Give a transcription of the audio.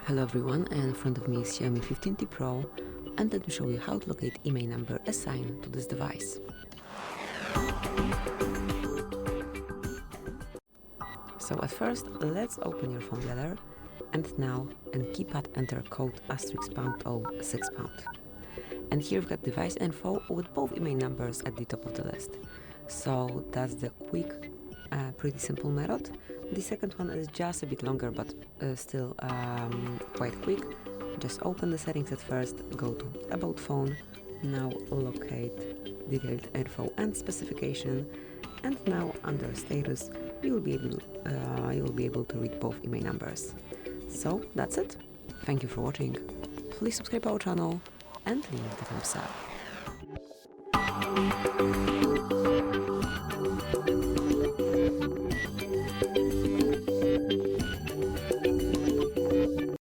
Hello everyone, and in front of me is Xiaomi 15T Pro, and let me show you how to locate IMEI number assigned to this device. So at first, let's open your phone gallery, and now in keypad enter code *##6#. And here we've got device info with both IMEI numbers at the top of the list. So that's the quick, pretty simple method. The second one is just a bit longer, but still quite quick. Just open the settings at first, go to About Phone, now locate detailed info and specification, and now under status you will be able to read both IMEI numbers. So that's it. Thank you for watching. Please subscribe our channel and leave the thumbs up.